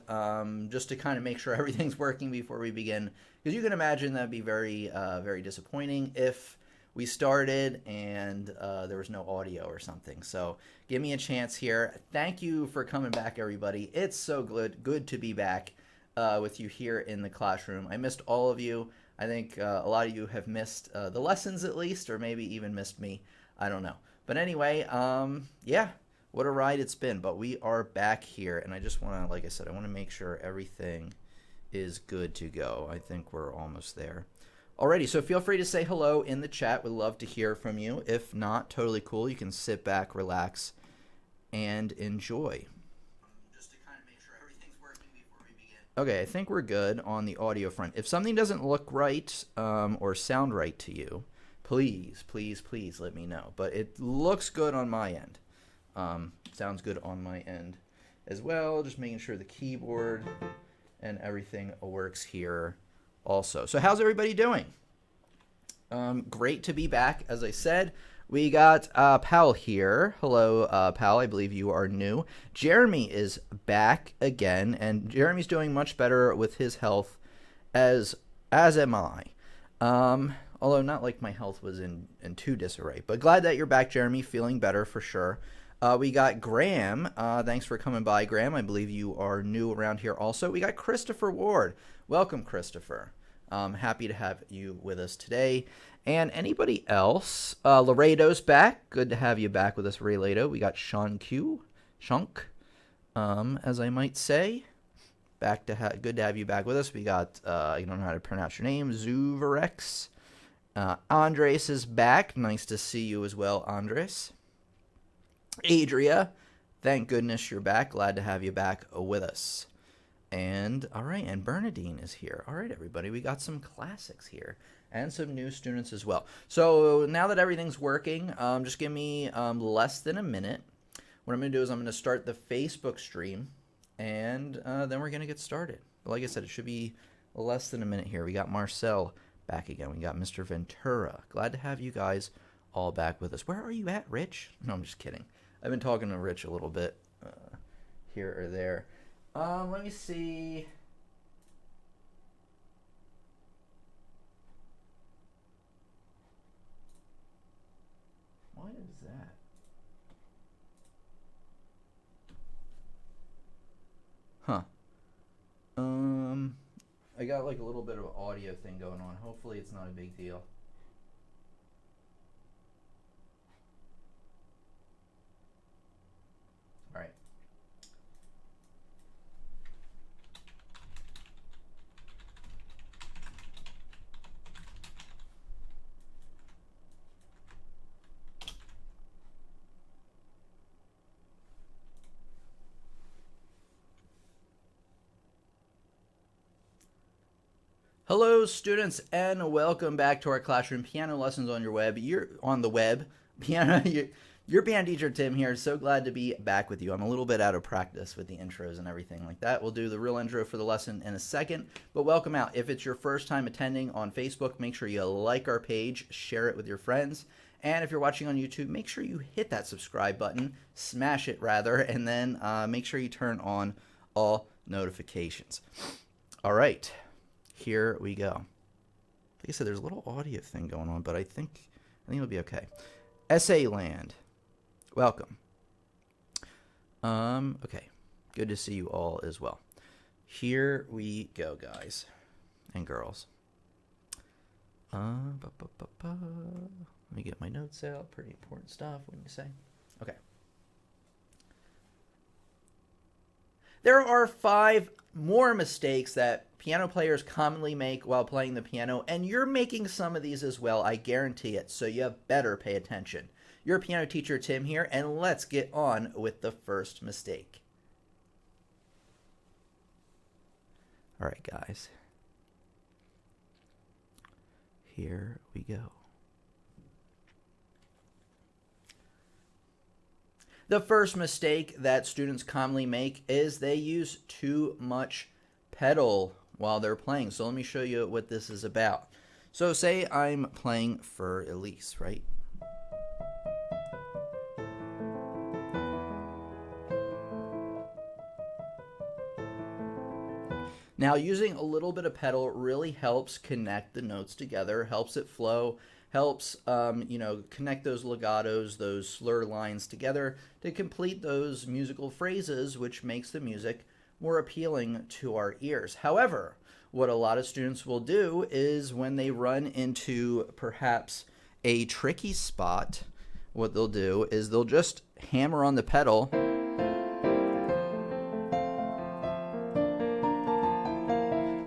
and just to kind of make sure everything's working before we begin, because you can imagine that'd be very, very disappointing if we started and there was no audio or something. So give me a chance here. Thank you for coming back, everybody. It's so good to be back with you here in the classroom. I missed all of you. I think a lot of you have missed the lessons at least, or maybe even missed me. I don't know. But anyway, yeah, what a ride it's been. But we are back here, and I just want to, like I said, I want to make sure everything is good to go. I think we're almost there. Alrighty, so feel free to say hello in the chat. We'd love to hear from you. If not, totally cool. You can sit back, relax, and enjoy. Just to kind of make sure everything's working before we begin. Okay, I think we're good on the audio front. If something doesn't look right or sound right to you, please, please, please let me know. But it looks good on my end. Sounds good on my end as well. Just making sure the keyboard and everything works here also. So how's everybody doing? Great to be back. As I said, we got Pal here. Hello, Pal. I believe you are new. Jeremy is back again, and Jeremy's doing much better with his health, as am I. Although not like my health was in too disarray. But glad that you're back, Jeremy. Feeling better for sure. We got Graham. Thanks for coming by, Graham. I believe you are new around here also. We got Christopher Ward. Welcome, Christopher. Happy to have you with us today. And anybody else? Laredo's back. Good to have you back with us, Laredo. We got Sean Q. Shunk, as I might say. Good to have you back with us. We got, I don't know how to pronounce your name, Zuvarex. Andres is back. Nice to see you as well, Andres. Adria, thank goodness you're back. Glad to have you back with us. And all right, and Bernadine is here. All right, everybody, we got some classics here and some new students as well. So now that everything's working, just give me less than a minute. What I'm going to do is I'm going to start the Facebook stream, and then we're going to get started. But like I said, it should be less than a minute here. We got Marcel back again. We got Mr. Ventura. Glad to have you guys all back with us. Where are you at, Rich? No, I'm just kidding. I've been talking to Rich a little bit here or there. Let me see. What is that? Huh. I got like a little bit of an audio thing going on. Hopefully it's not a big deal. All right. Hello, students, and welcome back to our classroom piano lessons on your web. You're on the web. Your band teacher, Tim, here. So glad to be back with you. I'm a little bit out of practice with the intros and everything like that. We'll do the real intro for the lesson in a second, but welcome out. If it's your first time attending on Facebook, make sure you like our page, share it with your friends, and if you're watching on YouTube, make sure you hit that subscribe button, smash it rather, and then make sure you turn on all notifications. All right. Here we go. Like I said, there's a little audio thing going on, but I think it'll be okay. Essay Land, welcome. Okay, good to see you all as well. Here we go, guys and girls. Let me get my notes out. Pretty important stuff, wouldn't you say? Okay. There are 5 more mistakes that piano players commonly make while playing the piano, and you're making some of these as well, I guarantee it, so you better pay attention. Your piano teacher, Tim, here, and let's get on with the first mistake. All right, guys. Here we go. The first mistake that students commonly make is they use too much pedal while they're playing. So let me show you what this is about. So say I'm playing for Elise, right? Now, using a little bit of pedal really helps connect the notes together, helps it flow, helps connect those legatos, those slur lines together to complete those musical phrases, which makes the music more appealing to our ears. However, what a lot of students will do is when they run into perhaps a tricky spot, what they'll do is they'll just hammer on the pedal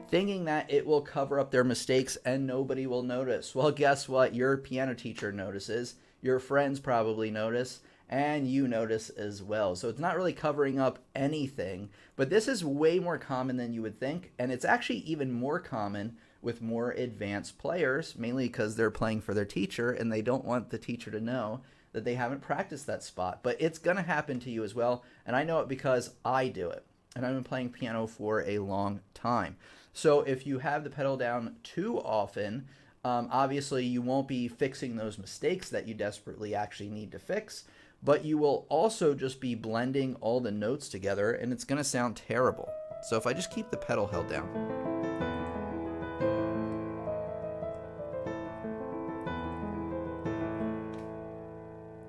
thinking that it will cover up their mistakes and nobody will notice. Well, guess what? Your piano teacher notices, your friends probably notice, and you notice as well. So it's not really covering up anything, but this is way more common than you would think, and it's actually even more common with more advanced players, mainly because they're playing for their teacher and they don't want the teacher to know that they haven't practiced that spot. But it's going to happen to you as well, and I know it because I do it, and I've been playing piano for a long time. So if you have the pedal down too often, obviously you won't be fixing those mistakes that you desperately actually need to fix, but you will also just be blending all the notes together and it's going to sound terrible. So if I just keep the pedal held down.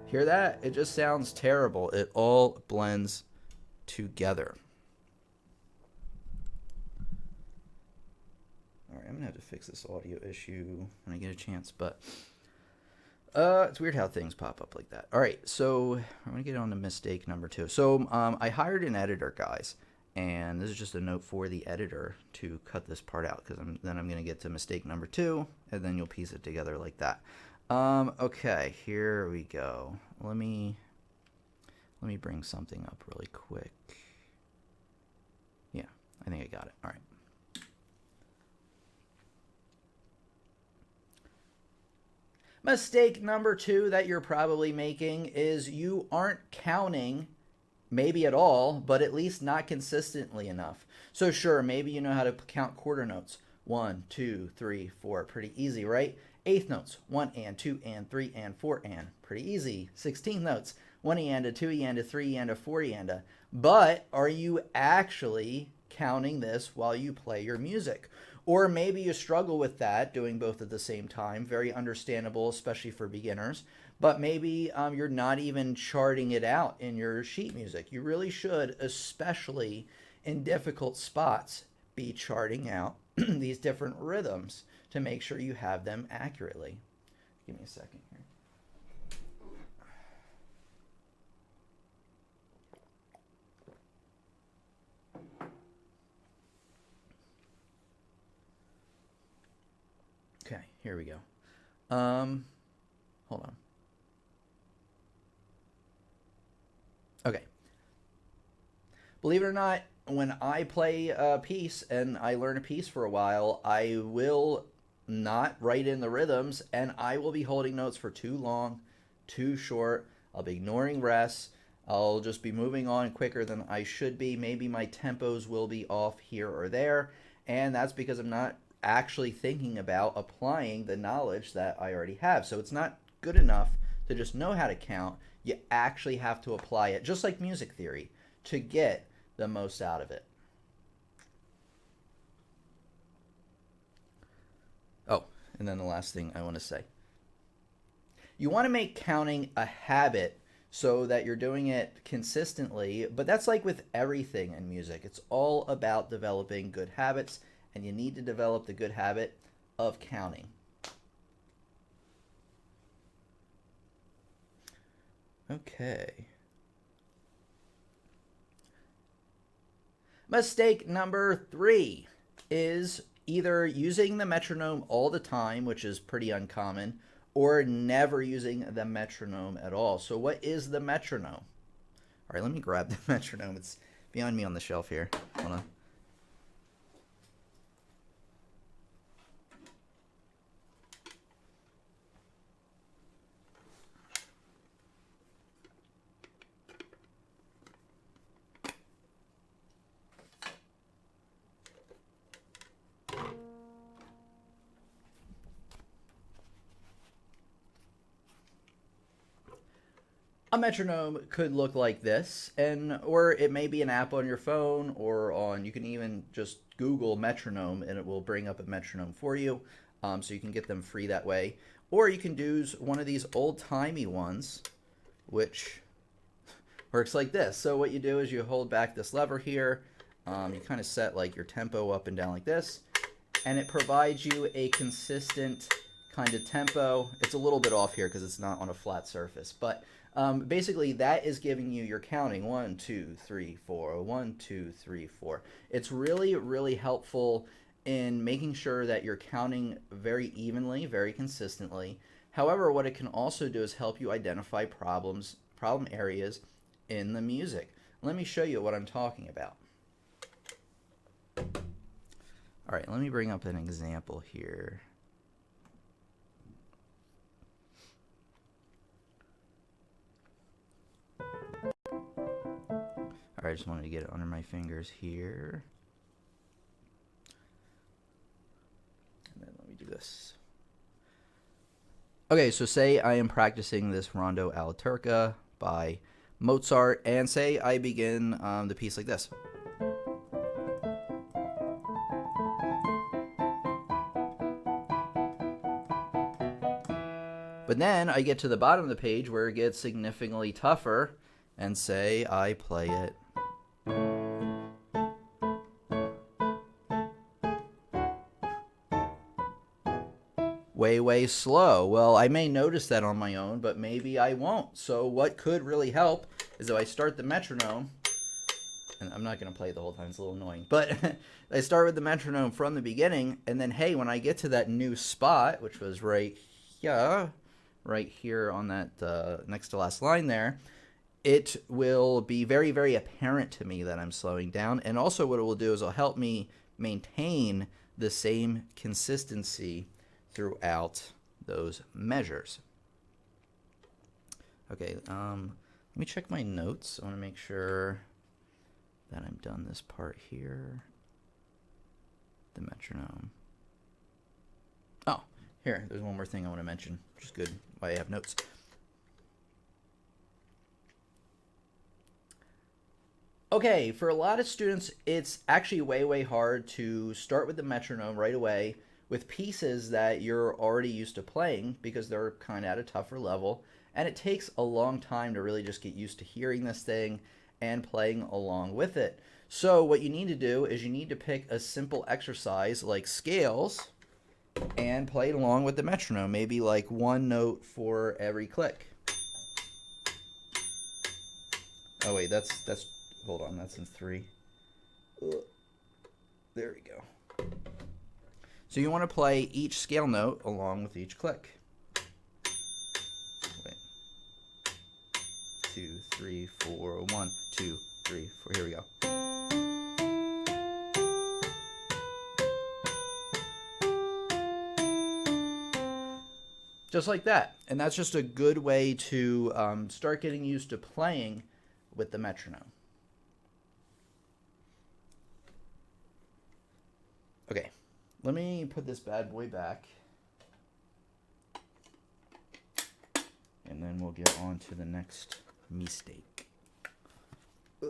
Hear that? It just sounds terrible. It all blends together. All right, I'm going to have to fix this audio issue when I get a chance, but it's weird how things pop up like that. All right, so I'm going to get on to mistake number 2. So I hired an editor, guys, and this is just a note for the editor to cut this part out because then I'm going to get to mistake number 2, and then you'll piece it together like that. Okay, here we go. Let me bring something up really quick. Yeah, I think I got it. All right. Mistake number 2 that you're probably making is you aren't counting maybe at all, but at least not consistently enough. So sure, maybe you know how to count quarter notes. 1, 2, 3, 4. Pretty easy, right? Eighth notes. 1 and 2 and 3 and 4 and. Pretty easy. 16th notes. 1 and a 2 and a 3 and a 4 and a. But are you actually counting this while you play your music? Or maybe you struggle with that, doing both at the same time. Very understandable, especially for beginners. But maybe you're not even charting it out in your sheet music. You really should, especially in difficult spots, be charting out these different rhythms to make sure you have them accurately. Give me a second here. Okay, here we go. Hold on. Okay. Believe it or not, when I play a piece and I learn a piece for a while, I will not write in the rhythms and I will be holding notes for too long, too short. I'll be ignoring rests. I'll just be moving on quicker than I should be. Maybe my tempos will be off here or there, and that's because I'm not actually thinking about applying the knowledge that I already have. So it's not good enough to just know how to count. You actually have to apply it, just like music theory, to get the most out of it. Oh, and then the last thing I want to say. You want to make counting a habit so that you're doing it consistently, but that's like with everything in music. It's all about developing good habits, and you need to develop the good habit of counting. Okay. Mistake number 3 is either using the metronome all the time, which is pretty uncommon, or never using the metronome at all. So what is the metronome? All right, let me grab the metronome. It's behind me on the shelf here. Hold on. A A metronome could look like this, and or it may be an app on your phone, or on, you can even just Google metronome and it will bring up a metronome for you, so you can get them free that way. Or you can use one of these old-timey ones, which works like this. So what you do is you hold back this lever here, you kind of set like your tempo up and down like this, and it provides you a consistent kind of tempo. It's a little bit off here because it's not on a flat surface, but basically that is giving you your counting 1 2 3 4 1 2 3 4. It's really, really helpful in making sure that you're counting very evenly, very consistently. However, what it can also do is help you identify problem areas in the music. Let me show you what I'm talking about. All right, let me bring up an example here. All right, I just wanted to get it under my fingers here. And then let me do this. Okay, so say I am practicing this Rondo alla Turca by Mozart, and say I begin the piece like this. But then I get to the bottom of the page where it gets significantly tougher, and say I play it. Way, way slow. Well, I may notice that on my own, but maybe I won't. So what could really help is if I start the metronome, and I'm not going to play it the whole time, it's a little annoying, but I start with the metronome from the beginning, and then, hey, when I get to that new spot, which was right here on that next to last line there, it will be very, very apparent to me that I'm slowing down. And also what it will do is it'll help me maintain the same consistency throughout those measures. Okay, let me check my notes. I want to make sure that I'm done this part here. The metronome. Oh, here, there's one more thing I want to mention, which is good why I have notes. Okay, for a lot of students, it's actually way, way hard to start with the metronome right away with pieces that you're already used to playing because they're kind of at a tougher level, and it takes a long time to really just get used to hearing this thing and playing along with it. So what you need to do is you need to pick a simple exercise like scales and play it along with the metronome, maybe like one note for every click. Oh wait, that's hold on, that's in 3. There we go. So you want to play each scale note along with each click. Wait. 2 3 4 1 2 3 4. Here we go. Just like that. And that's just a good way to start getting used to playing with the metronome. Okay, let me put this bad boy back, and then we'll get on to the next mistake. All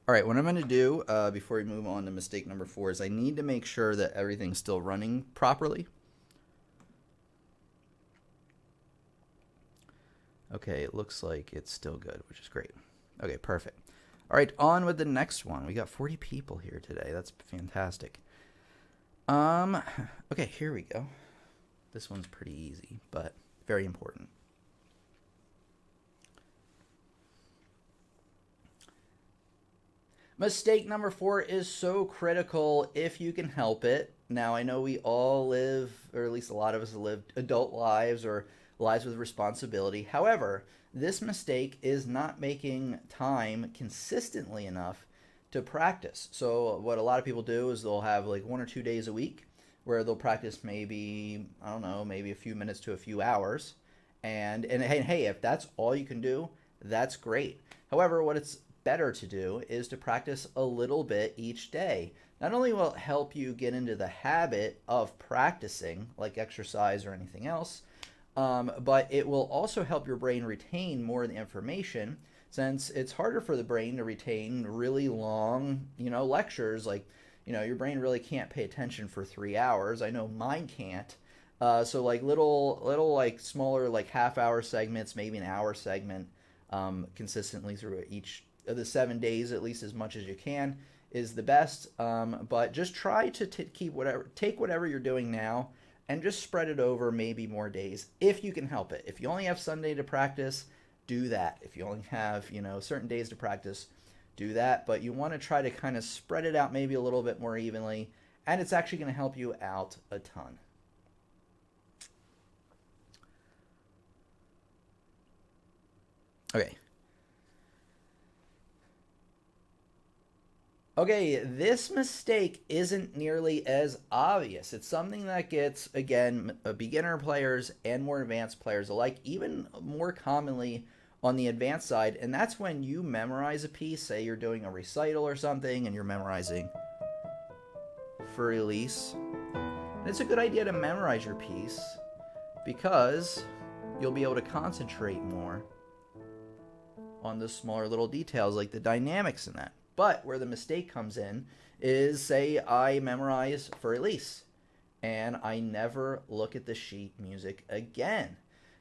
right, what I'm going to do before we move on to mistake number 4 is I need to make sure that everything's still running properly. Okay, it looks like it's still good, which is great. Okay, perfect. All right, on with the next one. We got 40 people here today. That's fantastic. Okay, here we go. This one's pretty easy, but very important. Mistake number 4 is so critical if you can help it. Now, I know we all live, or at least a lot of us live, adult lives or lives with responsibility. However, this mistake is not making time consistently enough to practice. So what a lot of people do is they'll have like 1 or 2 days a week where they'll practice maybe, I don't know, maybe a few minutes to a few hours. And hey, if that's all you can do, that's great. However, what it's better to do is to practice a little bit each day. Not only will it help you get into the habit of practicing, like exercise or anything else, but it will also help your brain retain more of the information, since it's harder for the brain to retain really long, lectures. Like, your brain really can't pay attention for 3 hours. I know mine can't. So like little like smaller like half-hour segments, maybe an hour segment, consistently through each of the 7 days, at least as much as you can, is the best. But just try to take whatever you're doing now and just spread it over maybe more days if you can help it. If you only have Sunday to practice, do that. If you only have, certain days to practice, do that. But you want to try to kind of spread it out maybe a little bit more evenly, and it's actually going to help you out a ton. Okay, this mistake isn't nearly as obvious. It's something that gets, again, beginner players and more advanced players alike, even more commonly on the advanced side, and that's when you memorize a piece. Say you're doing a recital or something and you're memorizing for release. And it's a good idea to memorize your piece because you'll be able to concentrate more on the smaller little details like the dynamics in that. But where the mistake comes in is, say I memorize for release and I never look at the sheet music again.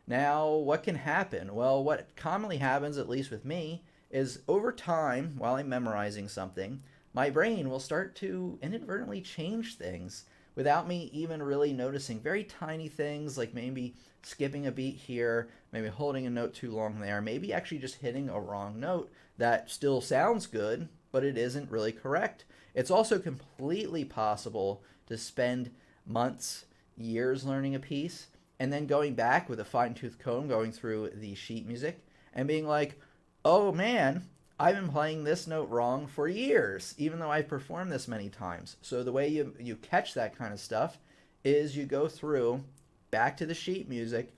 Now, what can happen? Well, what commonly happens, at least with me, is over time, while I'm memorizing something, my brain will start to inadvertently change things without me even really noticing. Very tiny things, like maybe skipping a beat here, maybe holding a note too long there, maybe actually just hitting a wrong note that still sounds good, but it isn't really correct. It's also completely possible to spend months, years learning a piece, and then going back with a fine-tooth comb, going through the sheet music, and being like, oh man, I've been playing this note wrong for years, even though I've performed this many times. So the way you catch that kind of stuff is you go through, back to the sheet music,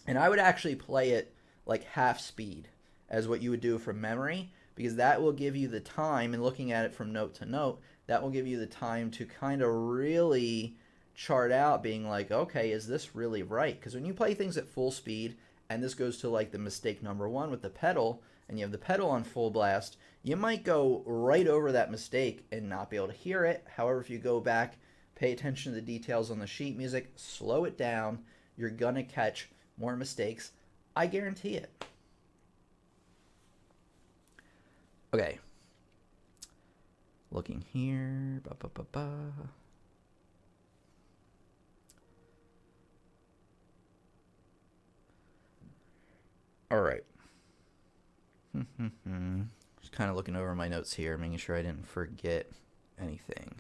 and I would actually play it like half speed as what you would do from memory, because that will give you the time, and looking at it from note to note, that will give you the time to kind of really chart out, being like, okay, is this really right? Because when you play things at full speed, and this goes to like the mistake number one with the pedal, and you have the pedal on full blast, you might go right over that mistake and not be able to hear it. However, if you go back, pay attention to the details on the sheet music, slow it down, you're gonna catch more mistakes. I guarantee it. Okay. Looking here. All right. Just kind of looking over my notes here, making sure I didn't forget anything.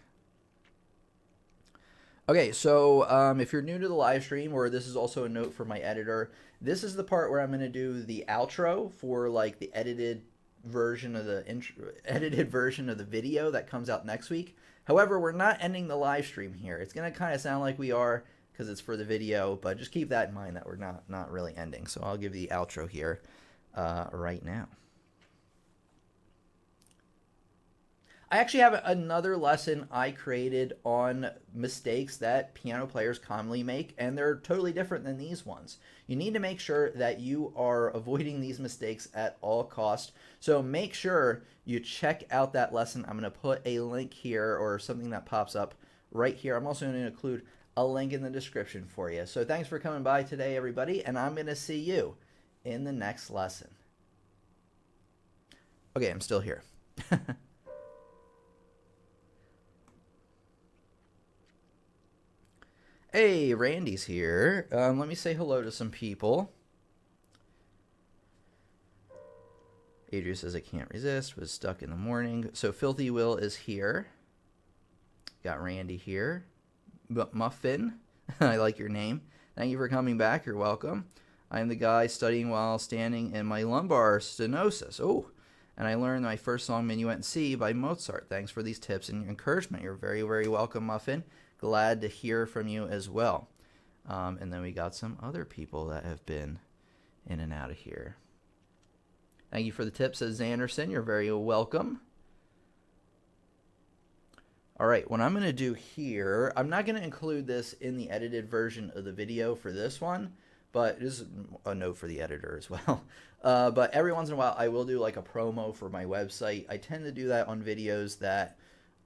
Okay, so if you're new to the live stream, or this is also a note for my editor, this is the part where I'm going to do the outro for like the edited version of the video that comes out next week. However, we're not ending the live stream here. It's going to kind of sound like we are because it's for the video, but just keep that in mind that we're not really ending. So I'll give the outro here right now. I actually have another lesson I created on mistakes that piano players commonly make, and they're totally different than these ones. You need to make sure that you are avoiding these mistakes at all costs. So make sure you check out that lesson. I'm going to put a link here, or something that pops up right here. I'm also going to include a link in the description for you. So thanks for coming by today, everybody, and I'm going to see you in the next lesson. Okay, I'm still here. Hey, Randy's here. Let me say hello to some people. Adria says, I can't resist, was stuck in the morning. So Filthy Will is here. Got Randy here. Muffin, I like your name. Thank you for coming back. You're welcome. I am the guy studying while standing in my lumbar stenosis. Oh, and I learned my first song, Minuet in C, by Mozart. Thanks for these tips and encouragement. You're very, very welcome, Muffin. Glad to hear from you as well. And then we got some other people that have been in and out of here. Thank you for the tip, says Zanderson. You're very welcome. All right, what I'm going to do here, I'm not going to include this in the edited version of the video for this one, but this is a note for the editor as well. But every once in a while, I will do like a promo for my website. I tend to do that on videos that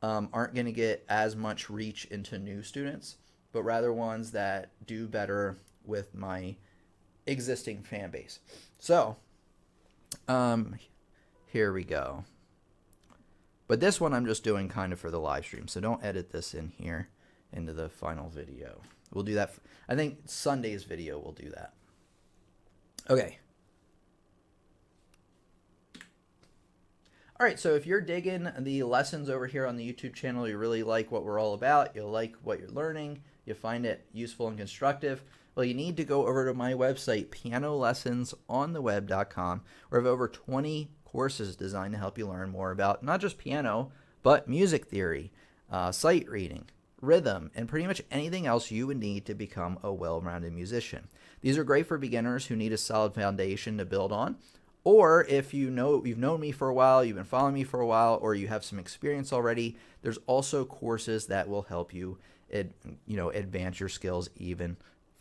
aren't going to get as much reach into new students, but rather ones that do better with my existing fan base. So, here we go. But this one I'm just doing kind of for the live stream, so don't edit this in here into the final video. We'll do that. I think Sunday's video will do that. Okay. All right, so if you're digging the lessons over here on the YouTube channel, you really like what we're all about, you like what you're learning, you find it useful and constructive, well, you need to go over to my website, pianolessonsontheweb.com, where I have over 20 courses designed to help you learn more about not just piano, but music theory, sight reading, rhythm, and pretty much anything else you would need to become a well-rounded musician. These are great for beginners who need a solid foundation to build on, or if you've known me for a while, you've been following me for a while, or you have some experience already, there's also courses that will help you advance your skills even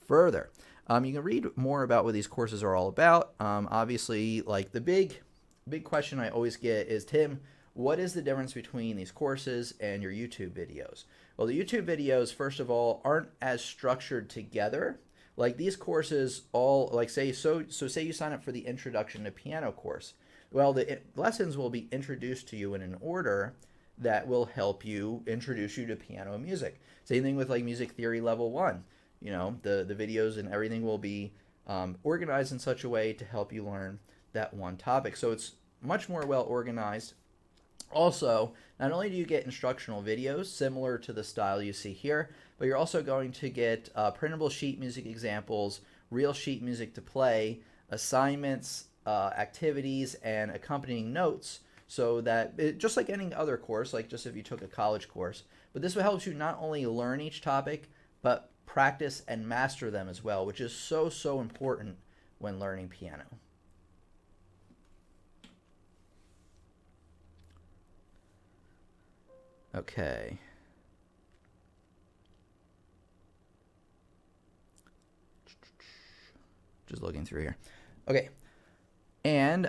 further. You can read more about what these courses are all about. Obviously, like the big question I always get is, Tim, what is the difference between these courses and your YouTube videos? Well, the YouTube videos, first of all, aren't as structured together. Like these courses all, like say you sign up for the Introduction to Piano course. Well, the lessons will be introduced to you in an order that will help you introduce you to piano music. Same thing with like Music Theory Level 1. You know, the videos and everything will be organized in such a way to help you learn that one topic. So it's much more well organized. Also, not only do you get instructional videos similar to the style you see here, but you're also going to get printable sheet music examples, real sheet music to play, assignments, activities, and accompanying notes, so that just like any other course, like just if you took a college course, but this will help you not only learn each topic, but practice and master them as well, which is so important when learning piano. Okay. Just looking through here. Okay. And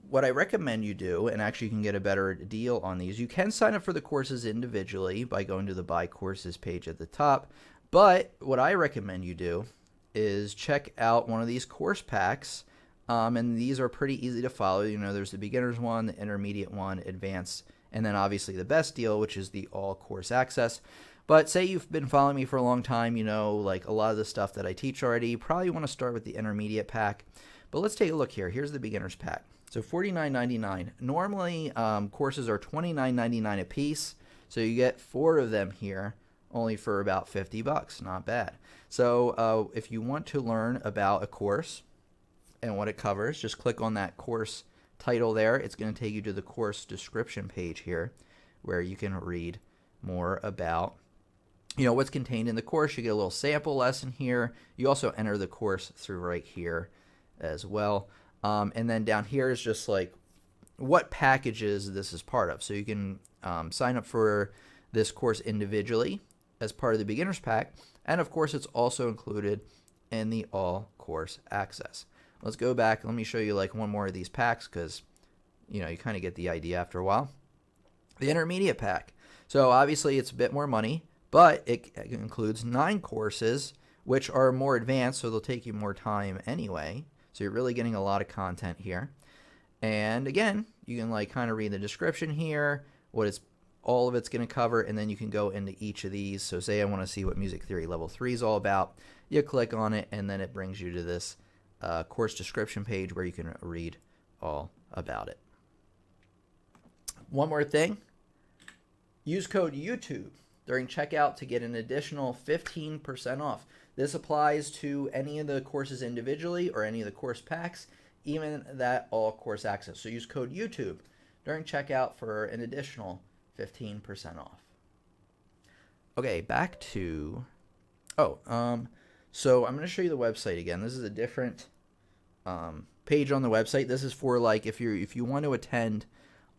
what I recommend you do, and actually you can get a better deal on these, you can sign up for the courses individually by going to the Buy Courses page at the top. But what I recommend you do is check out one of these course packs. And these are pretty easy to follow. You know, there's the beginner's one, the intermediate one, advanced, and then obviously the best deal, which is the all course access. But say you've been following me for a long time, you know, like a lot of the stuff that I teach already, you probably want to start with the intermediate pack. But let's take a look here. Here's the beginner's pack. So $49.99. Normally, courses are $29.99 a piece. So you get 4 of them here, only for about $50. Not bad. So if you want to learn about a course and what it covers, just click on that course title there. It's going to take you to the course description page here, where you can read more about what's contained in the course. You get a little sample lesson here. You also enter the course through right here as well. And then down here is just like what packages this is part of. So you can sign up for this course individually as part of the beginner's pack. And of course, it's also included in the all course access. Let's go back. Let me show you like one more of these packs, because you kind of get the idea after a while. The intermediate pack. So obviously it's a bit more money, but it includes 9 courses, which are more advanced, so they'll take you more time anyway. So you're really getting a lot of content here. And again, you can like kind of read the description here, all of it's going to cover, and then you can go into each of these. So say I want to see what Music Theory Level 3 is all about. You click on it, and then it brings you to this course description page where you can read all about it. One more thing. Use code YouTube during checkout to get an additional 15% off. This applies to any of the courses individually or any of the course packs, even that all course access. So use code YouTube during checkout for an additional 15% off. Okay, back to, so I'm going to show you the website again. This is a different page on the website. This is for like if you want to attend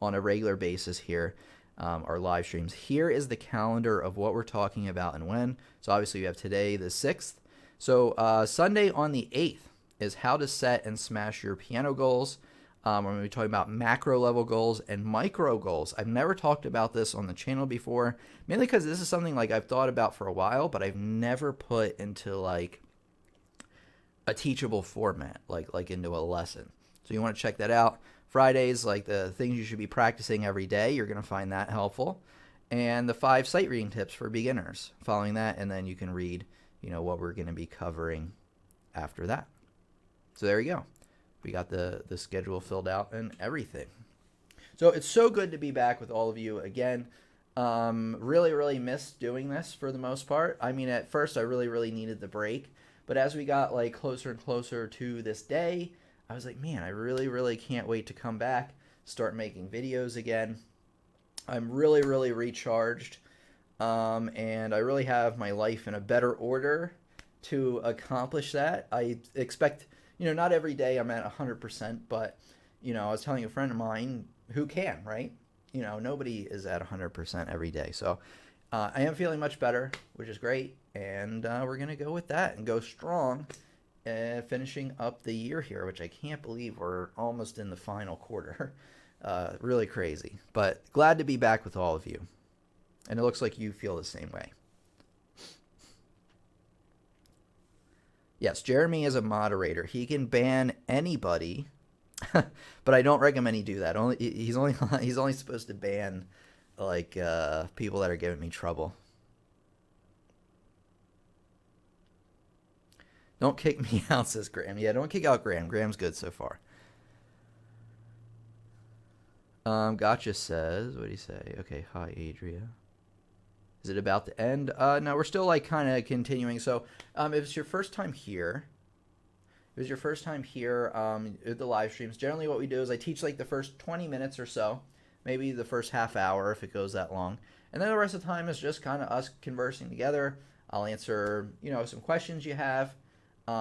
on a regular basis here, our live streams. Here is the calendar of what we're talking about and when. So obviously we have today the 6th. So Sunday on the 8th is how to set and smash your piano goals. We're going to be talking about macro level goals and micro goals. I've never talked about this on the channel before, mainly because this is something like I've thought about for a while, but I've never put into like a teachable format, like into a lesson. So you want to check that out. Fridays, like the things you should be practicing every day, you're going to find that helpful. And the 5 sight reading tips for beginners, following that, and then you can read, what we're going to be covering after that. So there you go. We got the schedule filled out and everything. So it's so good to be back with all of you again. Really, really missed doing this for the most part. I mean, at first I really, really needed the break. But as we got like closer and closer to this day, I was like, man, I really, really can't wait to come back, start making videos again. I'm really, really recharged. And I really have my life in a better order to accomplish that. I expect, not every day I'm at 100%, but, I was telling a friend of mine who can, right? Nobody is at 100% every day. So I am feeling much better, which is great. And we're going to go with that and go strong, finishing up the year here, which I can't believe we're almost in the final quarter. Really crazy. But glad to be back with all of you. And it looks like you feel the same way. Yes, Jeremy is a moderator. He can ban anybody, but I don't recommend he do that. He's only supposed to ban like people that are giving me trouble. Don't kick me out, says Graham. Yeah, don't kick out Graham. Graham's good so far. Gotcha says, what do you say? Okay, hi, Adria. Is it about to end? No, we're still like kind of continuing. So if it's your first time here, at the live streams, generally what we do is I teach like the first 20 minutes or so, maybe the first half hour if it goes that long. And then the rest of the time is just kind of us conversing together. I'll answer, some questions you have.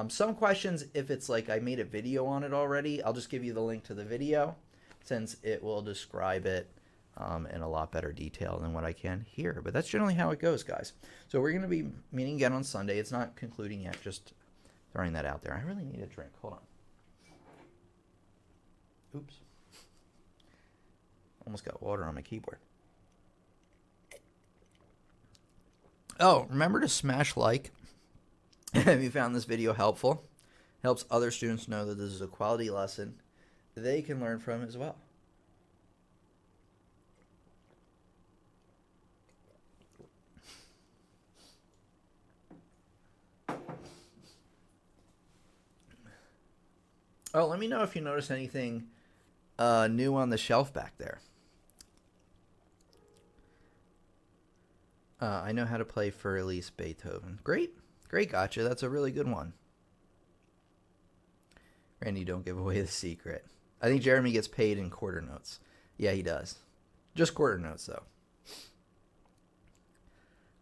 Some questions, if it's like I made a video on it already, I'll just give you the link to the video since it will describe it in a lot better detail than what I can here. But that's generally how it goes, guys. So we're going to be meeting again on Sunday. It's not concluding yet, just throwing that out there. I really need a drink. Hold on. Oops. Almost got water on my keyboard. Oh, remember to smash like if you found this video helpful. Helps other students know that this is a quality lesson they can learn from as well. Oh, let me know if you notice anything new on the shelf back there. I know how to play Furley's Beethoven. Great. Great, gotcha. That's a really good one. Randy, don't give away the secret. I think Jeremy gets paid in quarter notes. Yeah, he does. Just quarter notes, though.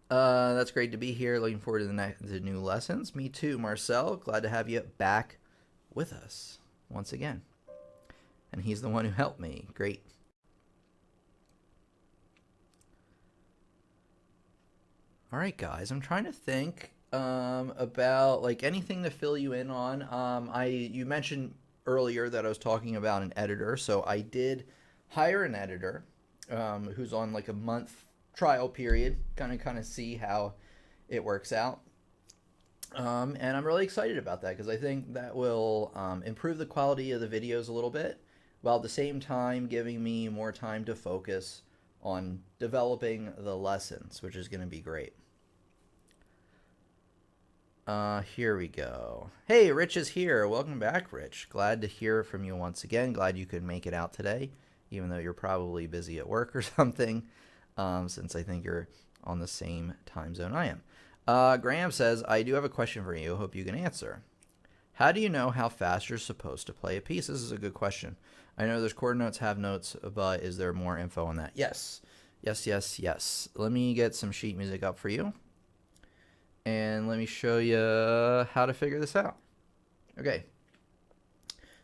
That's great to be here. Looking forward to the new lessons. Me too, Marcel. Glad to have you back with us once again. And he's the one who helped me. Great. All right, guys. I'm trying to think about like anything to fill you in on. You mentioned earlier that I was talking about an editor, so I did hire an editor who's on like a month trial period, kind of see how it works out. And I'm really excited about that because I think that will improve the quality of the videos a little bit, while at the same time giving me more time to focus on developing the lessons, which is going to be great. Here we go. Hey, Rich is here. Welcome back, Rich. Glad to hear from you once again. Glad you could make it out today, even though you're probably busy at work or something, since I think you're on the same time zone I am. Graham says, I do have a question for you. Hope you can answer. How do you know how fast you're supposed to play a piece? This is a good question. I know there's quarter notes, have notes, but is there more info on that? Yes. Yes. Let me get some sheet music up for you. And let me show you how to figure this out. Okay.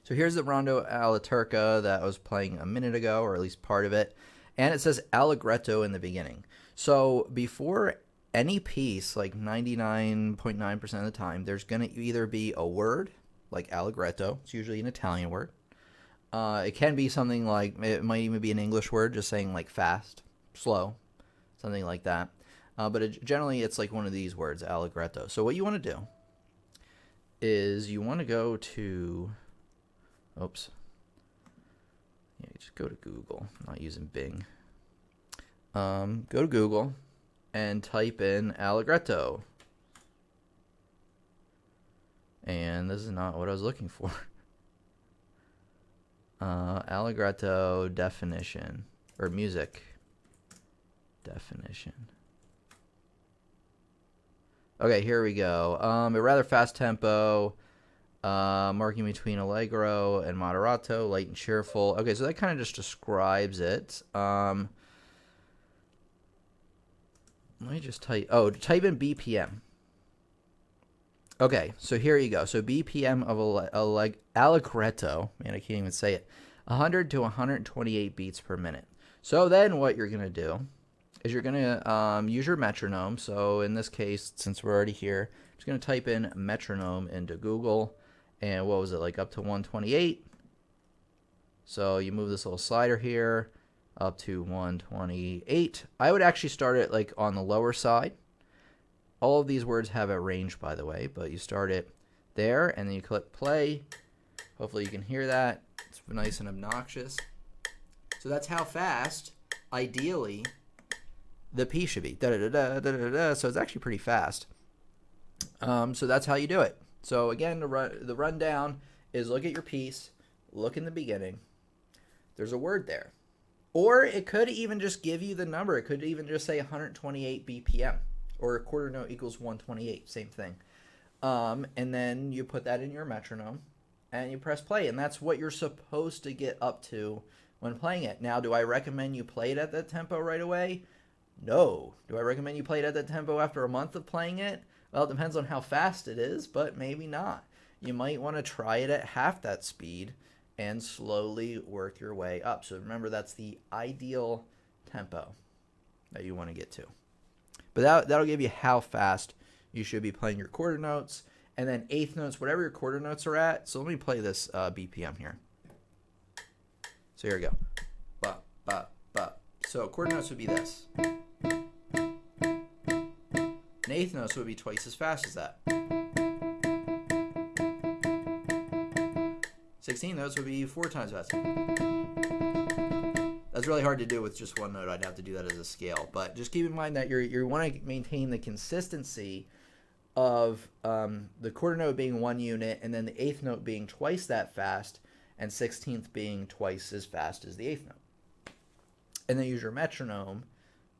So here's the rondo alla turca that I was playing a minute ago, or at least part of it. And it says allegretto in the beginning. So before any piece, like 99.9% of the time, there's going to either be a word, like allegretto. It's usually an Italian word. It can be something like, it might even be an English word, just saying like fast, slow, something like that. But generally, it's like one of these words, allegretto. So what you want to do is you want to go to, oops. Yeah, just go to Google. I'm not using Bing. Go to Google and type in allegretto. And this is not what I was looking for. Allegretto definition, or music definition. Okay, here we go. A rather fast tempo, marking between allegro and moderato, light and cheerful. Okay, so that kind of just describes it. Let me just type in BPM. Okay, so here you go. So BPM of allegretto, man, I can't even say it, 100 to 128 beats per minute. So then what you're going to do is you're going to use your metronome. So in this case, since we're already here, I'm just going to type in metronome into Google. And what was it, like up to 128? So you move this little slider here up to 128. I would actually start it like on the lower side. All of these words have a range, by the way, but you start it there, and then you click play. Hopefully you can hear that. It's nice and obnoxious. So that's how fast, ideally, the piece should be. Da-da-da-da-da-da-da. So it's actually pretty fast. So that's how you do it. So again, the rundown is look at your piece, look in the beginning. There's a word there. Or it could even just give you the number. It could even just say 128 BPM. Or a quarter note equals 128, same thing. And then you put that in your metronome and you press play. And that's what you're supposed to get up to when playing it. Now, do I recommend you play it at that tempo right away? No. Do I recommend you play it at that tempo after a month of playing it? Well, it depends on how fast it is, but maybe not. You might want to try it at half that speed and slowly work your way up. So remember, that's the ideal tempo that you want to get to. But that'll give you how fast you should be playing your quarter notes, and then eighth notes, whatever your quarter notes are at. So let me play this BPM here. So here we go. Ba, ba, ba. So quarter notes would be this. And eighth notes would be twice as fast as that. 16 notes would be 4 times faster. That's really hard to do with just one note. I'd have to do that as a scale. But just keep in mind that you want to maintain the consistency of the quarter note being 1 unit, and then the eighth note being twice that fast, and 16th being twice as fast as the eighth note. And then use your metronome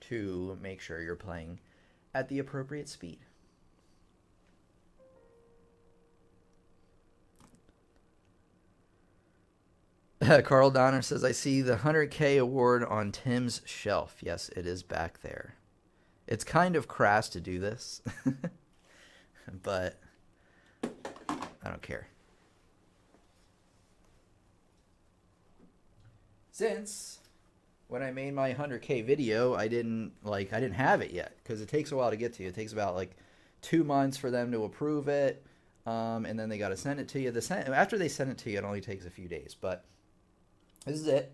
to make sure you're playing at the appropriate speed. Carl Donner says, I see the 100K award on Tim's shelf. Yes, it is back there. It's kind of crass to do this, but I don't care. Since when I made my 100K video, I didn't have it yet, because it takes a while to get to you. It takes about like 2 months for them to approve it, and then they got to send it to you. After they send it to you, it only takes a few days, but this is it.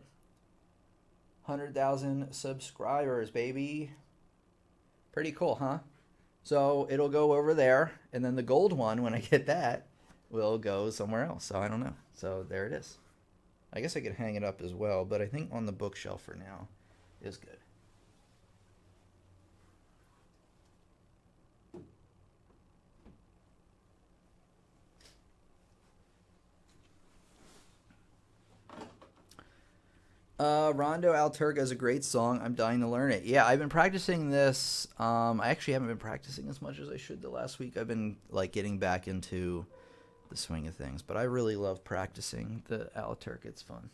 100,000 subscribers, baby. Pretty cool, huh? So it'll go over there, and then the gold one, when I get that, will go somewhere else. So I don't know. So there it is. I guess I could hang it up as well, but I think on the bookshelf for now is good. Rondo Alturga is a great song. I'm dying to learn it. Yeah, I've been practicing this. I actually haven't been practicing as much as I should the last week. I've been like getting back into the swing of things, but I really love practicing the Alturga. It's fun.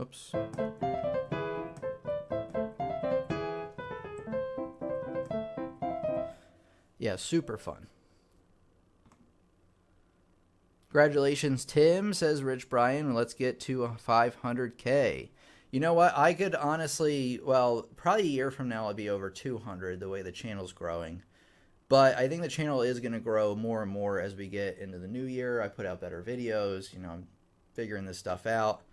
Oops. Yeah, super fun. Congratulations, Tim, says Rich Brian. Let's get to 500K. You know what? I could honestly, well, probably a year from now, I'll be over 200 the way the channel's growing. But I think the channel is going to grow more and more as we get into the new year. I put out better videos. You know, I'm figuring this stuff out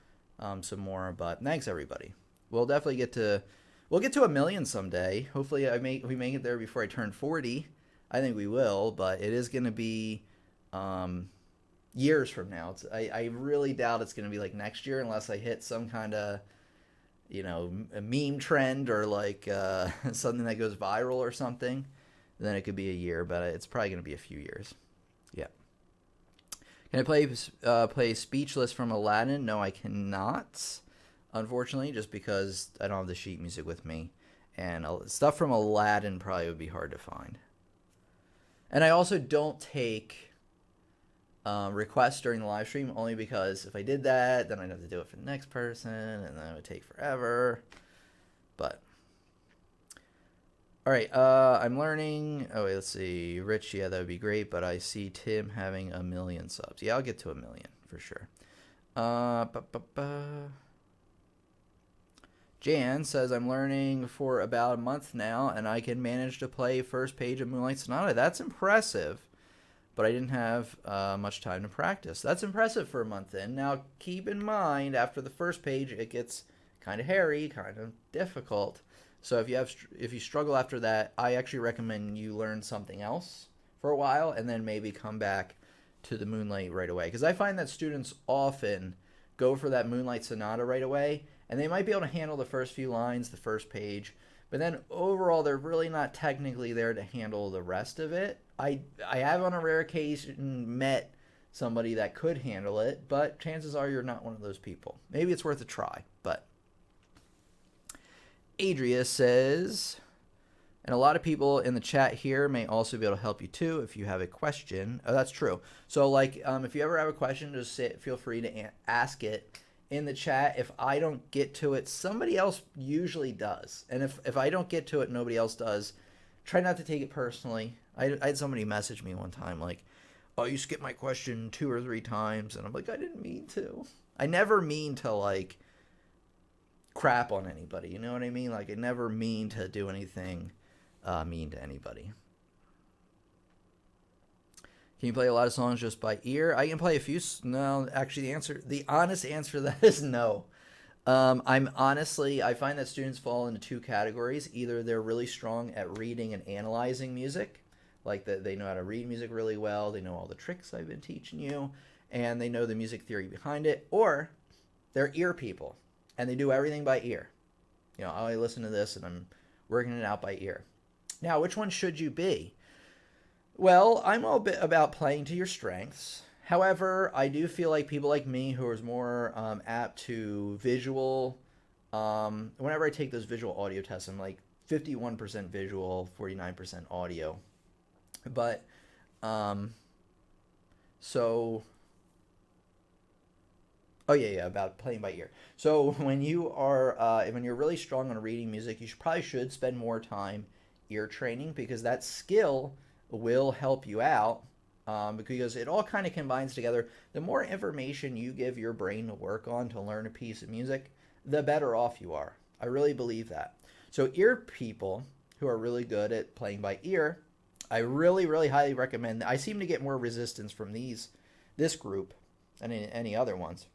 some more. But thanks, everybody. We'll definitely get to 1 million someday. Hopefully, we make it there before I turn 40. I think we will, but it is going to be years from now. I really doubt it's going to be like next year unless I hit some kind of, you know, a meme trend or like something that goes viral or something. Then it could be a year, but it's probably going to be a few years. Yeah. Can I play Speechless from Aladdin? No, I cannot, unfortunately, just because I don't have the sheet music with me. And stuff from Aladdin probably would be hard to find. And I also don't take requests during the live stream, only because if I did that, then I'd have to do it for the next person, and then it would take forever. But... all right, I'm learning. Oh, wait, let's see. Rich, yeah, that would be great, but I see Tim having 1 million subs. Yeah, I'll get to 1 million for sure. Jan says, I'm learning for about a month now, and I can manage to play first page of Moonlight Sonata. That's impressive, but I didn't have much time to practice. That's impressive for a month in. Now, keep in mind, after the first page, it gets kind of hairy, kind of difficult. So if you struggle after that, I actually recommend you learn something else for a while and then maybe come back to the Moonlight right away. Because I find that students often go for that Moonlight Sonata right away, and they might be able to handle the first few lines, the first page, but then overall they're really not technically there to handle the rest of it. I have on a rare occasion met somebody that could handle it, but chances are you're not one of those people. Maybe it's worth a try, but... Adria says, and a lot of people in the chat here may also be able to help you too if you have a question. Oh, that's true. So like if you ever have a question, just feel free to ask it in the chat. If I don't get to it, somebody else usually does. And if I don't get to it, nobody else does. Try not to take it personally. I had somebody message me one time like, oh, you skipped my question 2 or 3 times. And I'm like, I didn't mean to. I never mean to like crap on anybody, you know what I mean? Like, I never mean to do anything mean to anybody. Can you play a lot of songs just by ear? I can play a few. No, actually, the honest answer to that is no. I find that students fall into 2 categories. Either they're really strong at reading and analyzing music, like they know how to read music really well, they know all the tricks I've been teaching you, and they know the music theory behind it, or they're ear people. And they do everything by ear. You know, I listen to this and I'm working it out by ear. Now, which one should you be? Well, I'm all about playing to your strengths. However, I do feel like people like me who is more apt to visual, whenever I take those visual audio tests, I'm like 51% visual, 49% audio. But, so... oh, yeah, about playing by ear. So when you're really strong on reading music, you probably should spend more time ear training, because that skill will help you out, because it all kind of combines together. The more information you give your brain to work on to learn a piece of music, the better off you are. I really believe that. So ear people who are really good at playing by ear, I really, really highly recommend. I seem to get more resistance from this group than any other ones.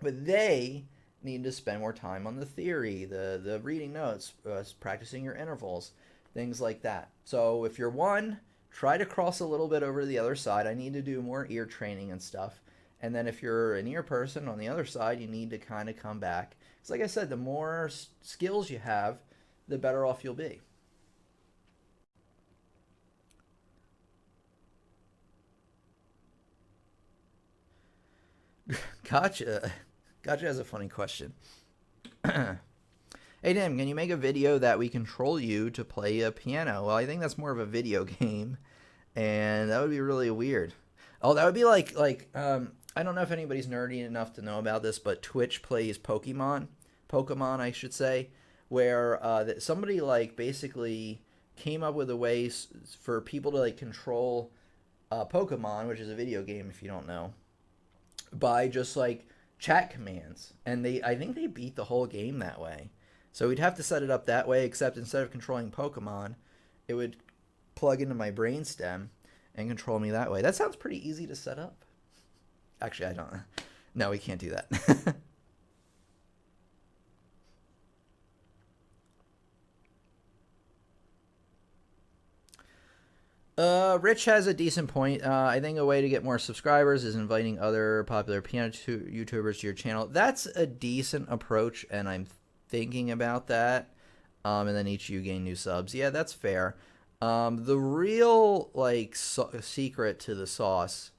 But they need to spend more time on the theory, the reading notes, practicing your intervals, things like that. So if you're one, try to cross a little bit over to the other side. I need to do more ear training and stuff. And then if you're an ear person on the other side, you need to kind of come back. Because like I said, the more skills you have, the better off you'll be. Gotcha. Gotcha has a funny question. Hey, Tim, can you make a video that we control you to play a piano? Well, I think that's more of a video game, and that would be really weird. Oh, that would be like I don't know if anybody's nerdy enough to know about this, but Twitch plays Pokemon, I should say, where somebody like basically came up with a way for people to like control Pokemon, which is a video game if you don't know, by just like chat commands, and I think they beat the whole game that way. So we'd have to set it up that way, except instead of controlling Pokemon, it would plug into my brainstem and control me that way. That sounds pretty easy to set up. Actually, I don't. No, we can't do that. Rich has a decent point. I think a way to get more subscribers is inviting other popular piano YouTubers to your channel. That's a decent approach, and I'm thinking about that. And then each you gain new subs. Yeah, that's fair. The real like secret to the sauce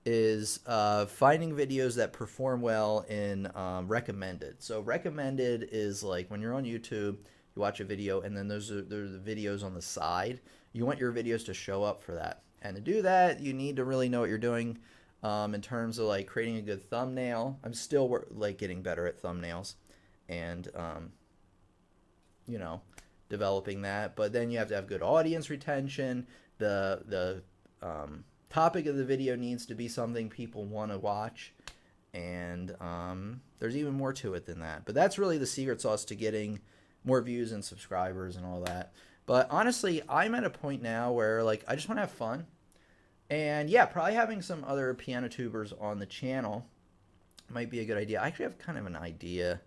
is finding videos that perform well in recommended. So recommended is like when you're on YouTube, you watch a video, and then there's the videos on the side. You want your videos to show up for that. And to do that, you need to really know what you're doing in terms of like creating a good thumbnail. I'm still like getting better at thumbnails and, you know, developing that. But then you have to have good audience retention. The topic of the video needs to be something people want to watch. And there's even more to it than that. But that's really the secret sauce to getting more views and subscribers and all that. But honestly, I'm at a point now where like I just want to have fun. And yeah, probably having some other piano tubers on the channel might be a good idea. I actually have kind of an idea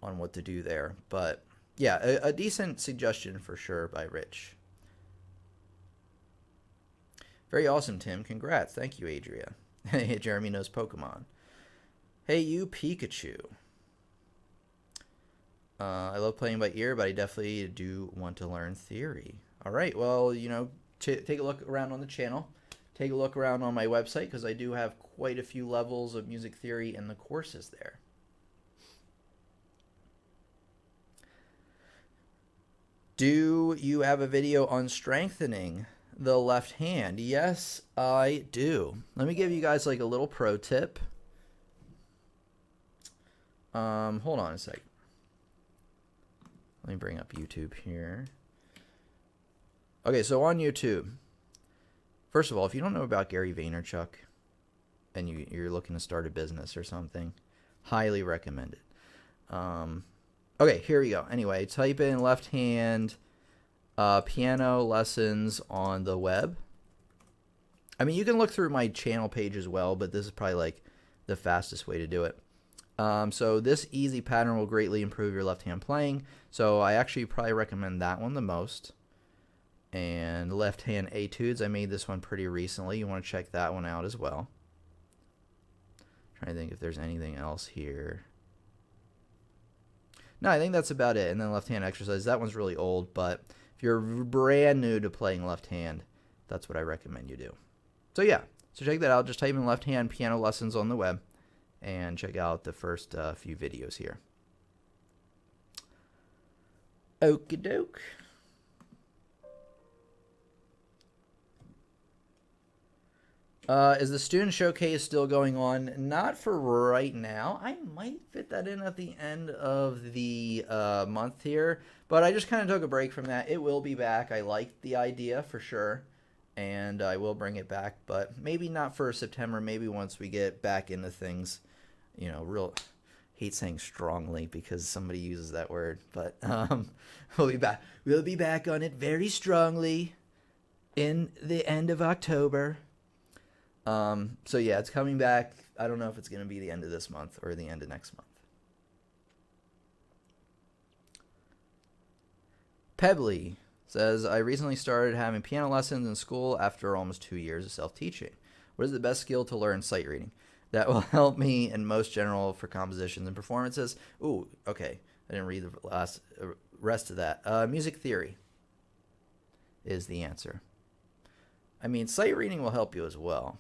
on what to do there. But yeah, a decent suggestion for sure by Rich. Very awesome, Tim. Congrats. Thank you, Adria. Jeremy knows Pokemon. Hey, you Pikachu. I love playing by ear, but I definitely do want to learn theory. All right, well, you know, take a look around on the channel. Take a look around on my website because I do have quite a few levels of music theory in the courses there. Do you have a video on strengthening the left hand? Yes, I do. Let me give you guys like a little pro tip. Hold on a sec. Let me bring up YouTube here. Okay, so on YouTube, first of all, if you don't know about Gary Vaynerchuk and you're looking to start a business or something, highly recommend it. Okay, here we go. Anyway, type in left hand piano lessons on the web. I mean, you can look through my channel page as well, but this is probably like the fastest way to do it. So this easy pattern will greatly improve your left hand playing. So I actually probably recommend that one the most. And left hand etudes, I made this one pretty recently. You want to check that one out as well. Trying to think if there's anything else here. No, I think that's about it. And then left hand exercise, that one's really old, but if you're brand new to playing left hand, that's what I recommend you do. So yeah, so check that out. Just type in left hand piano lessons on the web and check out the first few videos here. Okie doke. Is the student showcase still going on? Not for right now. I might fit that in at the end of the month here, but I just kind of took a break from that. It will be back. I like the idea for sure, and I will bring it back, but maybe not for September. Maybe once we get back into things, you know, real. Hate saying strongly because somebody uses that word, but we'll be back. We'll be back on it very strongly in the end of October. So yeah, it's coming back. I don't know if it's going to be the end of this month or the end of next month. Pebbly says, I recently started having piano lessons in school after almost 2 years of self-teaching. What is the best skill to learn? Sight reading. That will help me in most general for compositions and performances. Ooh, okay. I didn't read the rest of that. Music theory is the answer. I mean, sight reading will help you as well.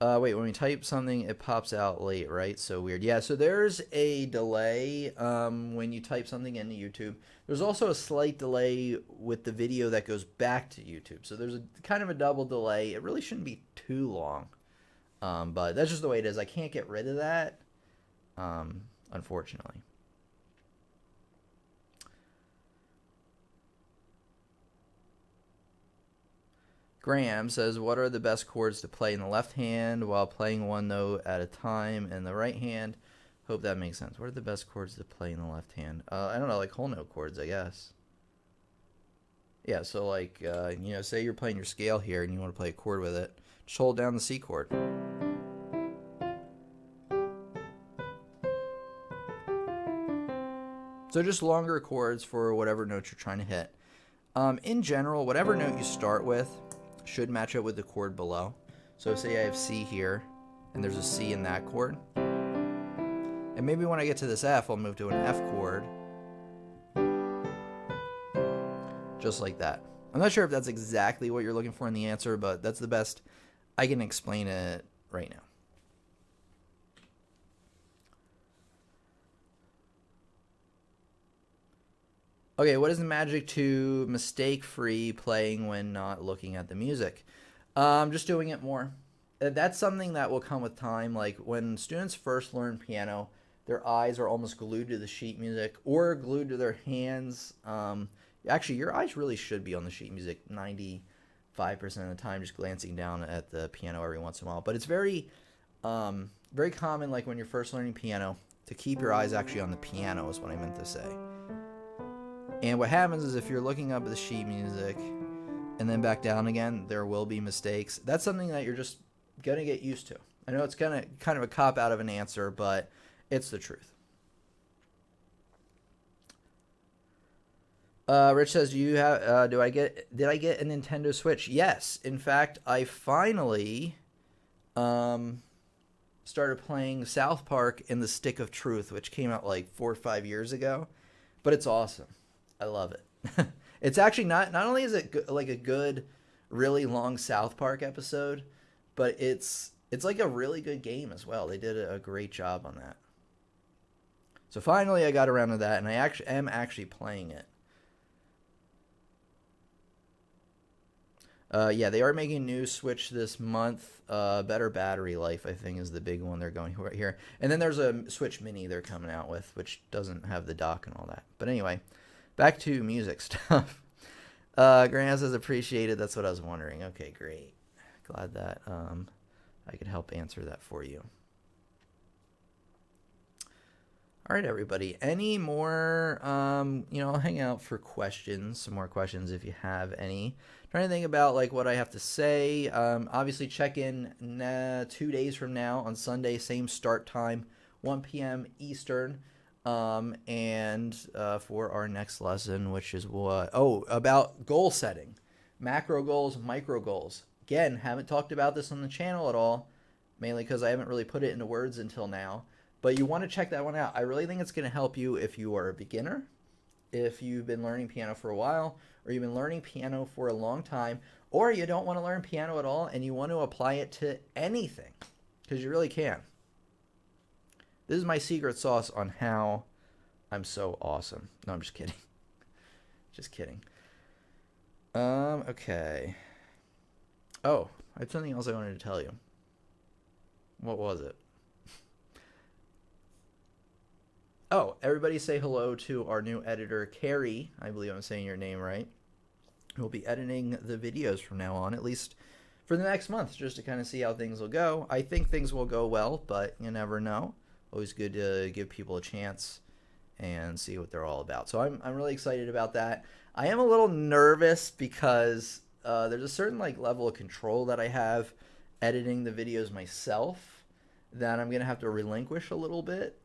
Wait, when we type something, it pops out late, right? So weird. Yeah, so there's a delay when you type something into YouTube. There's also a slight delay with the video that goes back to YouTube. So there's a kind of a double delay. It really shouldn't be too long, but that's just the way it is. I can't get rid of that, unfortunately. Graham says, what are the best chords to play in the left hand while playing one note at a time in the right hand? Hope that makes sense. What are the best chords to play in the left hand? I don't know, like whole note chords, I guess. Yeah, so like, say you're playing your scale here and you want to play a chord with it. Just hold down the C chord. So just longer chords for whatever note you're trying to hit. In general, whatever note you start with should match up with the chord below. So say I have C here, and there's a C in that chord. And maybe when I get to this F, I'll move to an F chord. Just like that. I'm not sure if that's exactly what you're looking for in the answer, but that's the best I can explain it right now. Okay, what is the magic to mistake-free playing when not looking at the music? Just doing it more. That's something that will come with time. Like when students first learn piano, their eyes are almost glued to the sheet music or glued to their hands. Actually, your eyes really should be on the sheet music 95% of the time, just glancing down at the piano every once in a while. But it's very common, like when you're first learning piano, to keep your eyes actually on the piano is what I meant to say. And what happens is if you're looking up at the sheet music and then back down again, there will be mistakes. That's something that you're just going to get used to. I know it's kind of a cop out of an answer, but it's the truth. Rich says, did I get a Nintendo Switch? Yes. In fact, I finally started playing South Park in the Stick of Truth, which came out like 4 or 5 years ago, but it's awesome. I love it. It's actually not only is it like a good, really long South Park episode, but it's like a really good game as well. They did a great job on that. So finally I got around to that, and I am actually playing it. Yeah, they are making a new Switch this month. Better battery life, I think, is the big one they're going right here. And then there's a Switch Mini they're coming out with, which doesn't have the dock and all that. But anyway, back to music stuff. Grant says appreciated. That's what I was wondering. Okay, great. Glad that I could help answer that for you. All right, everybody. Any more? I'll hang out for questions. Some more questions if you have any. Trying to think about like what I have to say. Obviously, check in 2 days from now on Sunday, same start time, 1 p.m. Eastern. And for our next lesson, which is what? Oh, about goal setting, macro goals, micro goals. Again, haven't talked about this on the channel at all, mainly because I haven't really put it into words until now. But you want to check that one out. I really think it's going to help you if you are a beginner, if you've been learning piano for a while, or you've been learning piano for a long time, or you don't want to learn piano at all and you want to apply it to anything, because you really can. This is my secret sauce on how I'm so awesome. No, I'm just kidding. Just kidding. Okay. Oh, I have something else I wanted to tell you. What was it? Oh, everybody say hello to our new editor, Carrie. I believe I'm saying your name right. We'll be editing the videos from now on, at least for the next month, just to kind of see how things will go. I think things will go well, but you never know. Always good to give people a chance and see what they're all about. So I'm really excited about that. I am a little nervous because there's a certain like level of control that I have editing the videos myself that I'm going to have to relinquish a little bit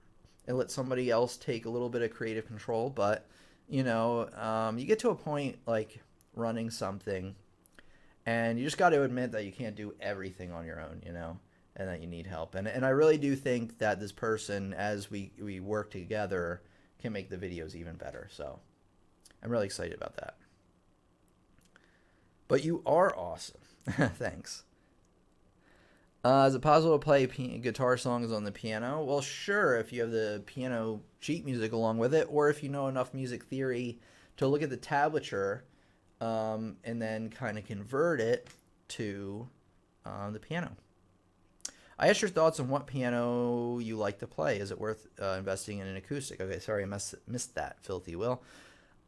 and let somebody else take a little bit of creative control. But, you get to a point like running something and you just got to admit that you can't do everything on your own, and that you need help. And I really do think that this person, as we work together, can make the videos even better. So I'm really excited about that. But you are awesome. Thanks. Is it possible to play guitar songs on the piano? Well, sure, if you have the piano sheet music along with it, or if you know enough music theory to look at the tablature and then kind of convert it to the piano. I asked your thoughts on what piano you like to play. Is it worth investing in an acoustic? Okay, sorry, I missed that, Filthy Will.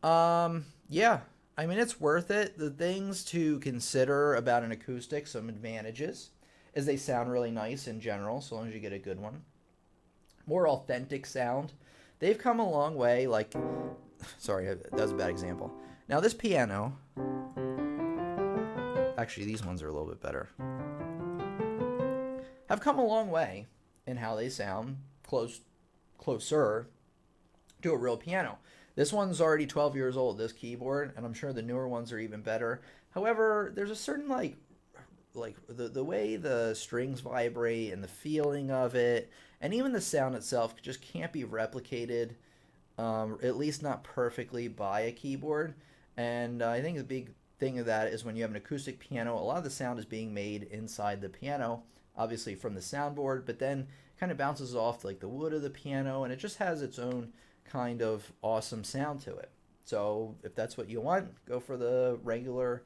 Yeah, I mean, it's worth it. The things to consider about an acoustic, some advantages, is they sound really nice in general, so long as you get a good one. More authentic sound. They've come a long way, like, sorry, that was a bad example. Now, this piano, actually, these ones are a little bit better, have come a long way in how they sound closer to a real piano. This one's already 12 years old, this keyboard, and I'm sure the newer ones are even better. However, there's a certain like the way the strings vibrate and the feeling of it, and even the sound itself just can't be replicated, at least not perfectly, by a keyboard. And I think the big thing of that is when you have an acoustic piano, a lot of the sound is being made inside the piano, obviously from the soundboard, but then kind of bounces off like the wood of the piano, and it just has its own kind of awesome sound to it. So if that's what you want, go for the regular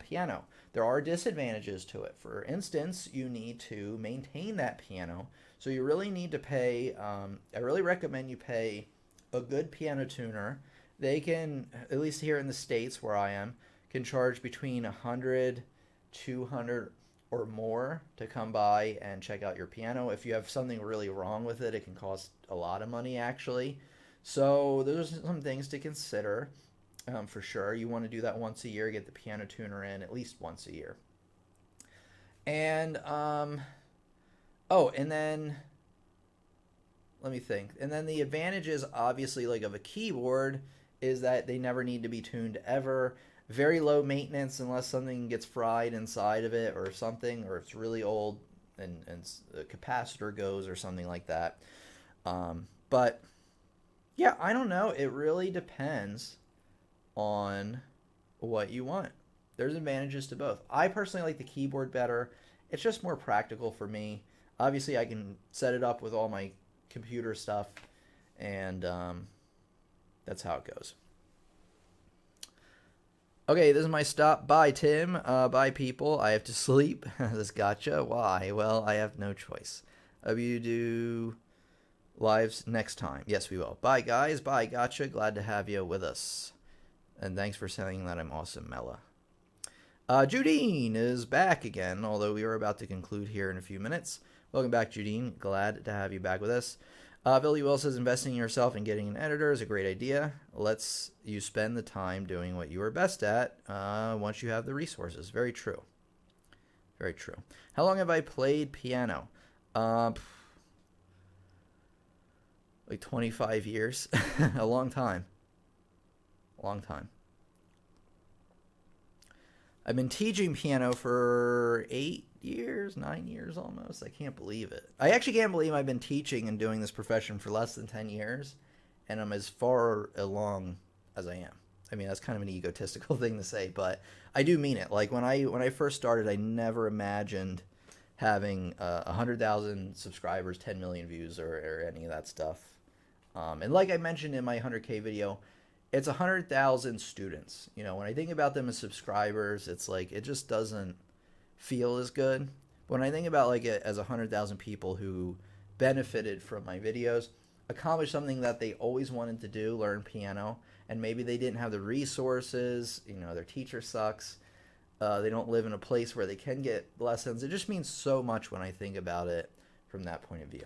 piano. There are disadvantages to it. For instance, you need to maintain that piano, so you really need to pay. I really recommend you pay a good piano tuner. They can, at least here in the States where I am, can charge between 100, 200 or more to come by and check out your piano. If you have something really wrong with it, it can cost a lot of money actually. So there's some things to consider for sure. You want to do that once a year, get the piano tuner in at least once a year. And and then let me think. And then the advantages, obviously, like of a keyboard, is that they never need to be tuned ever. Very low maintenance unless something gets fried inside of it or something, or it's really old and the capacitor goes or something like that. But yeah, I don't know. It really depends on what you want. There's advantages to both. I personally like the keyboard better. It's just more practical for me. Obviously, I can set it up with all my computer stuff, and that's how it goes. Okay, this is my stop. Bye, Tim. Bye, people. I have to sleep. This gotcha. Why? Well, I have no choice. You do lives next time. Yes, we will. Bye, guys. Bye, gotcha. Glad to have you with us. And thanks for saying that I'm awesome, Mella. Judine is back again, although we are about to conclude here in a few minutes. Welcome back, Judine. Glad to have you back with us. Billy Will says, investing in yourself and getting an editor is a great idea. Let's you spend the time doing what you are best at once you have the resources. Very true. Very true. How long have I played piano? Like 25 years. A long time. Long time. I've been teaching piano for 8 years, 9 years almost. I can't believe it. I actually can't believe I've been teaching and doing this profession for less than 10 years, and I'm as far along as I am. I mean, that's kind of an egotistical thing to say, but I do mean it. Like when I first started, I never imagined having 100,000 subscribers, 10 million views, or any of that stuff. And like I mentioned in my 100K video, it's 100,000 students. You know, when I think about them as subscribers, it's like it just doesn't feel as good. But when I think about like it as 100,000 people who benefited from my videos, accomplished something that they always wanted to do, learn piano, and maybe they didn't have the resources, you know, their teacher sucks, they don't live in a place where they can get lessons. It just means so much when I think about it from that point of view.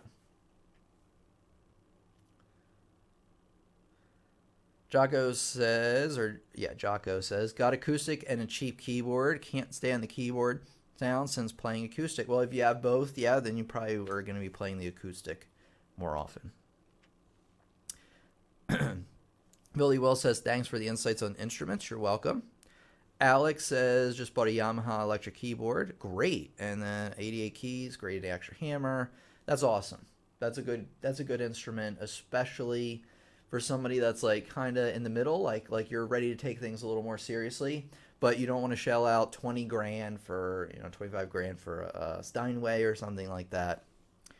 Jocko says, got acoustic and a cheap keyboard. Can't stand the keyboard sound since playing acoustic. Well, if you have both, yeah, then you probably are going to be playing the acoustic more often. Billy Will says, thanks for the insights on instruments. You're welcome. Alex says, just bought a Yamaha electric keyboard. Great. And then 88 keys, great extra hammer. That's awesome. That's a good instrument, especially for somebody that's like kind of in the middle, like you're ready to take things a little more seriously. but you don't want to shell out 20 grand for, 25 grand for a Steinway or something like that,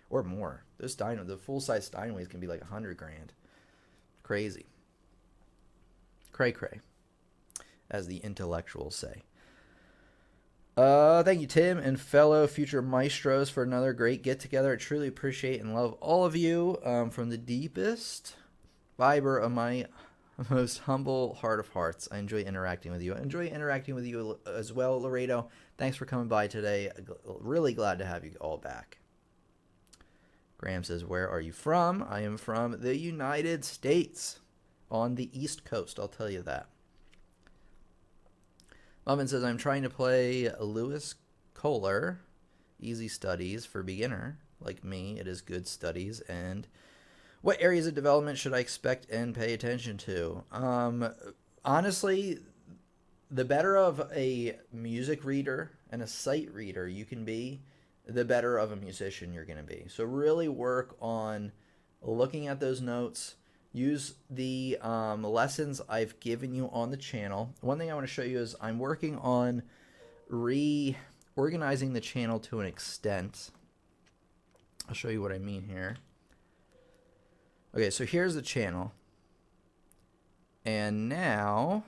or more. The full size Steinways can be like 100 grand. Crazy. Cray cray, as the intellectuals say. Thank you, Tim, and fellow future maestros, for another great get-together. I truly appreciate and love all of you from the deepest fiber of my most humble heart of hearts. I enjoy interacting with you. I enjoy interacting with you as well, Laredo. Thanks for coming by today. Really glad to have you all back. Graham says, where are you from? I am from the United States, on the East Coast, I'll tell you that. Muffin says, I'm trying to play Lewis Kohler, Easy Studies for Beginner. Like me, it is good studies. And what areas of development should I expect and pay attention to? Honestly, the better of a music reader and a sight reader you can be, the better of a musician you're going to be. So really work on looking at those notes. Use the lessons I've given you on the channel. One thing I want to show you is I'm working on reorganizing the channel to an extent. I'll show you what I mean here. Okay, so here's the channel. And now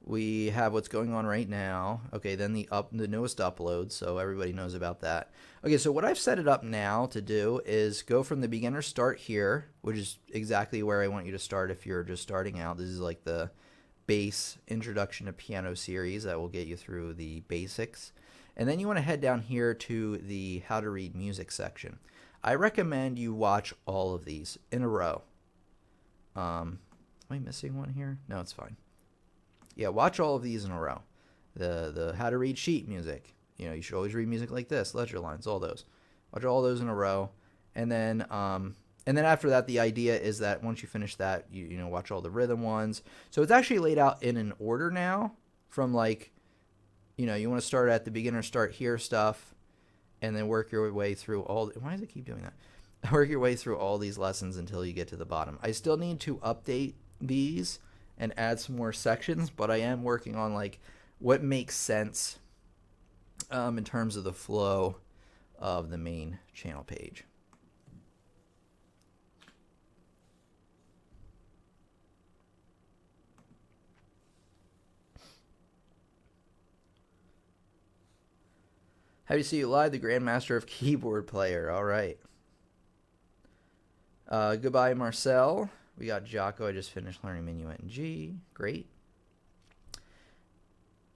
we have what's going on right now. Okay, then the newest upload, so everybody knows about that. Okay, so what I've set it up now to do is go from the beginner start here, which is exactly where I want you to start if you're just starting out. This is like the base introduction to piano series that will get you through the basics. And then you want to head down here to the how to read music section. I recommend you watch all of these in a row. Am I missing one here? No, it's fine. Yeah, watch all of these in a row. The how to read sheet music. You should always read music like this, ledger lines, all those. Watch all those in a row. And then after that, the idea is that once you finish that, you watch all the rhythm ones. So it's actually laid out in an order now from like, you want to start at the beginner start here stuff and then work your way through why does it keep doing that? Work your way through all these lessons until you get to the bottom. I still need to update these and add some more sections, but I am working on like what makes sense in terms of the flow of the main channel page. Happy to see you live, the Grandmaster of Keyboard Player. All right. Goodbye, Marcel. We got Jocko. I just finished learning Minuet in G. Great.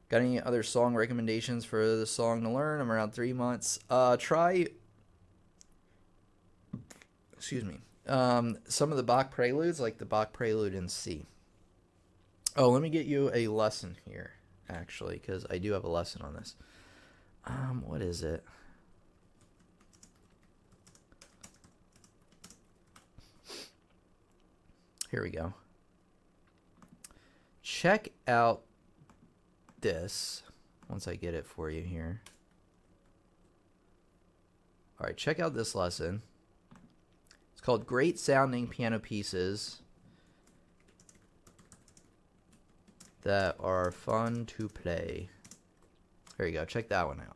Got any other song recommendations for the song to learn? I'm around 3 months. Try, some of the Bach preludes, like the Bach prelude in C. Oh, let me get you a lesson here, actually, because I do have a lesson on this. What is it? Here we go. Check out this once I get it for you here. All right, check out this lesson. It's called Great Sounding Piano Pieces that are fun to play. There you go. Check that one out.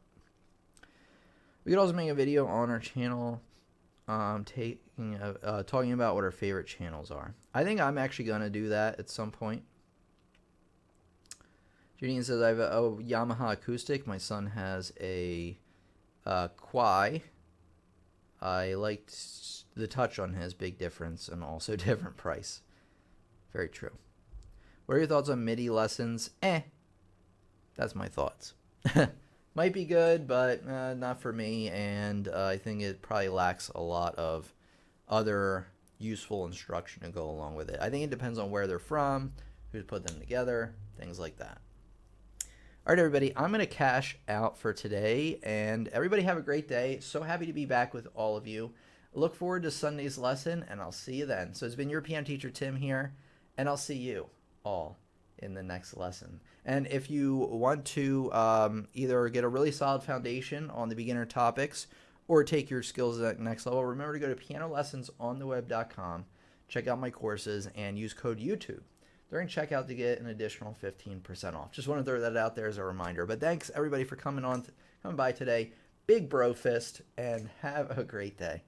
We could also make a video on our channel talking about what our favorite channels are. I think I'm actually going to do that at some point. Julian says, I have a Yamaha acoustic. My son has a Kwai. I liked the touch on his, big difference, and also different price. Very true. What are your thoughts on MIDI lessons? That's my thoughts. Might be good, but not for me, and I think it probably lacks a lot of other useful instruction to go along with it. I think it depends on where they're from, who's put them together, things like that. All right, everybody, I'm going to cash out for today, and everybody have a great day. So happy to be back with all of you. Look forward to Sunday's lesson, and I'll see you then. So it's been your piano teacher, Tim, here, and I'll see you all in the next lesson. And if you want to either get a really solid foundation on the beginner topics or take your skills to that next level, remember to go to pianolessonsontheweb.com, check out my courses, and use code YouTube during checkout to get an additional 15% off. Just want to throw that out there as a reminder. But thanks everybody for coming by today. Big bro fist, and have a great day.